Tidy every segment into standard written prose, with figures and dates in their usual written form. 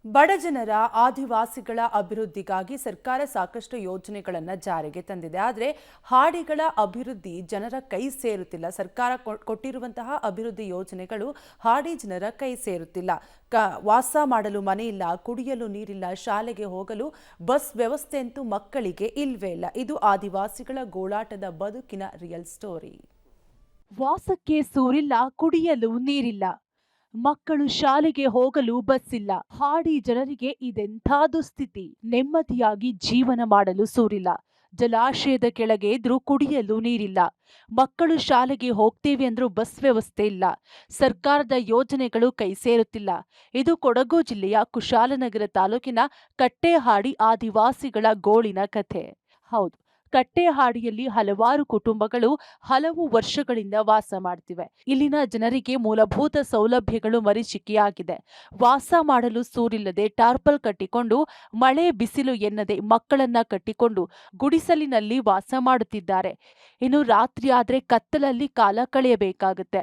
ಬಡ ಜನರ ಆದಿವಾಸಿಗಳ ಅಭಿವೃದ್ಧಿಗಾಗಿ ಸರ್ಕಾರ ಸಾಕಷ್ಟು ಯೋಜನೆಗಳನ್ನು ಜಾರಿಗೆ ತಂದಿದೆ. ಆದರೆ ಹಾಡಿಗಳ ಅಭಿವೃದ್ಧಿ ಜನರ ಕೈ ಸೇರುತ್ತಿಲ್ಲ. ಸರ್ಕಾರ ಕೊಟ್ಟಿರುವಂತಹ ಅಭಿವೃದ್ಧಿ ಯೋಜನೆಗಳು ಹಾಡಿ ಜನರ ಕೈ ಸೇರುತ್ತಿಲ್ಲ. ವಾಸ ಮಾಡಲು ಮನೆ ಇಲ್ಲ, ಕುಡಿಯಲು ನೀರಿಲ್ಲ, ಶಾಲೆಗೆ ಹೋಗಲು ಬಸ್ ವ್ಯವಸ್ಥೆ ಅಂತೂ ಮಕ್ಕಳಿಗೆ ಇಲ್ವೇ ಇಲ್ಲ. ಇದು ಆದಿವಾಸಿಗಳ ಗೋಳಾಟದ ಬದುಕಿನ ರಿಯಲ್ ಸ್ಟೋರಿ. ವಾಸಕ್ಕೆ ಸೂರಿಲ್ಲ, ಕುಡಿಯಲು ನೀರಿಲ್ಲ, ಮಕ್ಕಳು ಶಾಲೆಗೆ ಹೋಗಲು ಬಸ್ ಇಲ್ಲ. ಹಾಡಿ ಜನರಿಗೆ ಇದೆಂಥ ದುಸ್ಥಿತಿ. ನೆಮ್ಮದಿಯಾಗಿ ಜೀವನ ಮಾಡಲು ಸೂರಿಲ್ಲ, ಜಲಾಶಯದ ಕೆಳಗೆ ಇದ್ರೂ ಕುಡಿಯಲು ನೀರಿಲ್ಲ, ಮಕ್ಕಳು ಶಾಲೆಗೆ ಹೋಗ್ತೇವೆ ಅಂದ್ರೂ ಬಸ್ ವ್ಯವಸ್ಥೆ ಇಲ್ಲ, ಸರ್ಕಾರದ ಯೋಜನೆಗಳು ಕೈ ಸೇರುತ್ತಿಲ್ಲ. ಇದು ಕೊಡಗು ಜಿಲ್ಲೆಯ ಕುಶಾಲನಗರ ತಾಲೂಕಿನ ಕಟ್ಟೆಹಾಡಿ ಆದಿವಾಸಿಗಳ ಗೋಳಿನ ಕಥೆ. ಹೌದು, ಕಟ್ಟೆಹಾಡಿಯಲ್ಲಿ ಹಲವಾರು ಕುಟುಂಬಗಳು ಹಲವು ವರ್ಷಗಳಿಂದ ವಾಸ ಮಾಡ್ತಿವೆ. ಇಲ್ಲಿನ ಜನರಿಗೆ ಮೂಲಭೂತ ಸೌಲಭ್ಯಗಳು ಮರೀಚಿಕೆಯಾಗಿದೆ. ವಾಸ ಮಾಡಲು ಸೂರಿಲ್ಲದೆ ಟಾರ್ಪಲ್ ಕಟ್ಟಿಕೊಂಡು ಮಳೆ ಬಿಸಿಲು ಎನ್ನದೆ ಮಕ್ಕಳನ್ನ ಕಟ್ಟಿಕೊಂಡು ಗುಡಿಸಲಿನಲ್ಲಿ ವಾಸ ಮಾಡುತ್ತಿದ್ದಾರೆ. ಇನ್ನು ರಾತ್ರಿ ಆದ್ರೆ ಕತ್ತಲಲ್ಲಿ ಕಾಲ ಕಳೆಯಬೇಕಾಗುತ್ತೆ.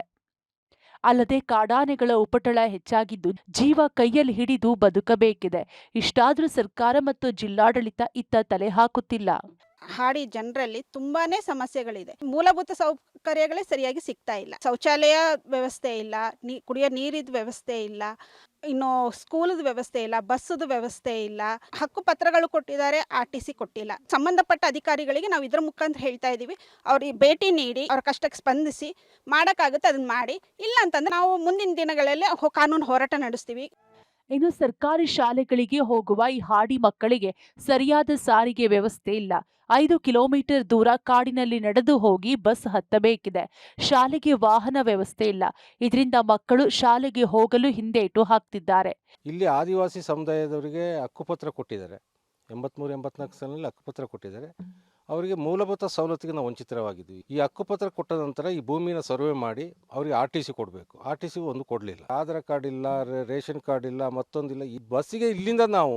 ಅಲ್ಲದೆ ಕಾಡಾನೆಗಳ ಉಪಟಳ ಹೆಚ್ಚಾಗಿದ್ದು ಜೀವ ಕೈಯಲ್ಲಿ ಹಿಡಿದು ಬದುಕಬೇಕಿದೆ. ಇಷ್ಟಾದ್ರೂ ಸರ್ಕಾರ ಮತ್ತು ಜಿಲ್ಲಾಡಳಿತ ಇತ್ತ ತಲೆ ಹಾಕುತ್ತಿಲ್ಲ. ಹಾಡಿ ಜನರಲ್ಲಿ ತುಂಬಾನೇ ಸಮಸ್ಯೆಗಳಿದೆ. ಮೂಲಭೂತ ಸೌಕರ್ಯಗಳೇ ಸರಿಯಾಗಿ ಸಿಗ್ತಾ ಇಲ್ಲ. ಶೌಚಾಲಯ ವ್ಯವಸ್ಥೆ ಇಲ್ಲ, ಕುಡಿಯೋ ನೀರಿನ ವ್ಯವಸ್ಥೆ ಇಲ್ಲ, ಇನ್ನು ಸ್ಕೂಲದ ವ್ಯವಸ್ಥೆ ಇಲ್ಲ, ಬಸ್ಸದ ವ್ಯವಸ್ಥೆ ಇಲ್ಲ. ಹಕ್ಕು ಪತ್ರಗಳು ಕೊಟ್ಟಿದ್ದಾರೆ, RTC ಕೊಟ್ಟಿಲ್ಲ. ಸಂಬಂಧಪಟ್ಟ ಅಧಿಕಾರಿಗಳಿಗೆ ನಾವು ಇದರ ಮುಖಾಂತರ ಹೇಳ್ತಾ ಇದ್ದೀವಿ, ಅವ್ರಿಗೆ ಭೇಟಿ ನೀಡಿ ಅವ್ರ ಕಷ್ಟಕ್ಕೆ ಸ್ಪಂದಿಸಿ ಮಾಡೋಕ್ಕಾಗುತ್ತೆ ಅದನ್ನ ಮಾಡಿ. ಇಲ್ಲ ಅಂತಂದ್ರೆ ನಾವು ಮುಂದಿನ ದಿನಗಳಲ್ಲಿ ಕಾನೂನು ಹೋರಾಟ ನಡೆಸ್ತೀವಿ. ಇನ್ನು ಸರ್ಕಾರಿ ಶಾಲೆಗಳಿಗೆ ಹೋಗುವ ಈ ಹಾಡಿ ಮಕ್ಕಳಿಗೆ ಸರಿಯಾದ ಸಾರಿಗೆ ವ್ಯವಸ್ಥೆ ಇಲ್ಲ. 5 ಕಿಲೋಮೀಟರ್ ದೂರ ಕಾಡಿನಲ್ಲಿ ನಡೆದು ಹೋಗಿ ಬಸ್ ಹತ್ತಬೇಕಿದೆ. ಶಾಲೆಗೆ ವಾಹನ ವ್ಯವಸ್ಥೆ ಇಲ್ಲ. ಇದರಿಂದ ಮಕ್ಕಳು ಶಾಲೆಗೆ ಹೋಗಲು ಹಿಂದೇಟು ಹಾಕ್ತಿದ್ದಾರೆ. ಇಲ್ಲಿ ಆದಿವಾಸಿ ಸಮುದಾಯದವರಿಗೆ ಹಕ್ಕುಪತ್ರ ಕೊಟ್ಟಿದ್ದಾರೆ. 83-84 ಸಾಲಿನಲ್ಲಿ ಹಕ್ಕುಪತ್ರ ಕೊಟ್ಟಿದ್ದಾರೆ. ಅವರಿಗೆ ಮೂಲಭೂತ ಸವಲತ್ತಿಗೆ ನಾವು ವಂಚಿತವಾಗಿದ್ವಿ. ಈ ಹಕ್ಕುಪತ್ರ ಕೊಟ್ಟ ನಂತರ ಈ ಭೂಮಿನ ಸರ್ವೆ ಮಾಡಿ ಅವರಿಗೆ RTC ಕೊಡಬೇಕು. RTC ಒಂದು ಕೊಡಲಿಲ್ಲ. ಆಧಾರ್ ಕಾರ್ಡ್ ಇಲ್ಲ, ರೇಷನ್ ಕಾರ್ಡ್ ಇಲ್ಲ, ಮತ್ತೊಂದಿಲ್ಲ. ಈ ಬಸ್ಸಿಗೆ ಇಲ್ಲಿಂದ ನಾವು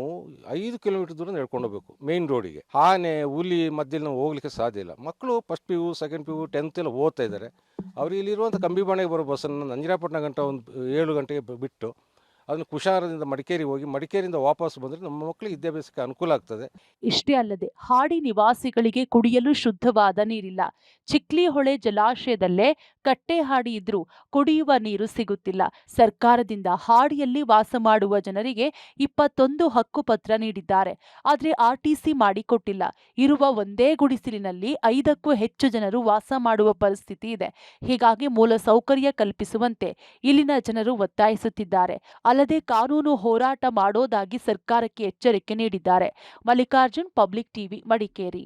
5 ಕಿಲೋಮೀಟರ್ ದೂರ ನಡ್ಕೊಂಡು ಹೋಗ್ಬೇಕು ಮೇನ್ ರೋಡಿಗೆ. ಆನೆ, ಹುಲಿ ಮಧ್ಯದಲ್ಲಿ ನಾವು ಹೋಗ್ಲಿಕ್ಕೆ ಸಾಧ್ಯ ಇಲ್ಲ. ಮಕ್ಕಳು first PU, second PU, 10th ಎಲ್ಲ ಓದ್ತಾ ಇದ್ದಾರೆ. ಅವ್ರಿಗೆ ಇಲ್ಲಿರುವಂಥ ಕಂಬಿಬಾಣೆಗೆ ಬರೋ ಬಸ್ಸನ್ನು ನಂಜರಾಪಟ್ಟಣ ಗಂಟೆ ಒಂದು 7 ಗಂಟೆಗೆ ಬಿಟ್ಟು ಅದನ್ನು ಕುಶಾರದಿಂದ ಮಡಿಕೇರಿ ಹೋಗಿ ಮಡಿಕೇರಿಯಿಂದ ವಾಪಸ್ ಬಂದರೆ ನಮ್ಮ ಮಕ್ಕಳಿಗೆ ವಿದ್ಯಾಭ್ಯಾಸಕ್ಕೆ ಅನುಕೂಲ ಆಗ್ತದೆ. ಇಷ್ಟೇ ಅಲ್ಲದೆ ಹಾಡಿ ನಿವಾಸಿಗಳಿಗೆ ಕುಡಿಯಲು ಶುದ್ಧವಾದ ನೀರಿಲ್ಲ. ಚಿಕ್ಲಿಹೊಳೆ ಜಲಾಶಯದಲ್ಲೇ ಕಟ್ಟೆಹಾಡಿ ಇದ್ರೂ ಕುಡಿಯುವ ನೀರು ಸಿಗುತ್ತಿಲ್ಲ. ಸರ್ಕಾರದಿಂದ ಹಾಡಿಯಲ್ಲಿ ವಾಸ ಮಾಡುವ ಜನರಿಗೆ 21 ಹಕ್ಕುಪತ್ರ ನೀಡಿದ್ದಾರೆ. ಆದರೆ RTC ಮಾಡಿಕೊಟ್ಟಿಲ್ಲ. ಇರುವ ಒಂದೇ ಗುಡಿಸಲಿನಲ್ಲಿ 5ಕ್ಕೂ ಹೆಚ್ಚು ಜನರು ವಾಸ ಮಾಡುವ ಪರಿಸ್ಥಿತಿ ಇದೆ. ಹೀಗಾಗಿ ಮೂಲ ಸೌಕರ್ಯ ಕಲ್ಪಿಸುವಂತೆ ಇಲ್ಲಿನ ಜನರು ಒತ್ತಾಯಿಸುತ್ತಿದ್ದಾರೆ. ಅಲ್ಲದೆ ಕಾನೂನು ಹೋರಾಟ ಮಾಡೋದಾಗಿ ಸರ್ಕಾರಕ್ಕೆ ಎಚ್ಚರಿಕೆ ನೀಡಿದ್ದಾರೆ. Mallikarjun, public TV, Madikeri.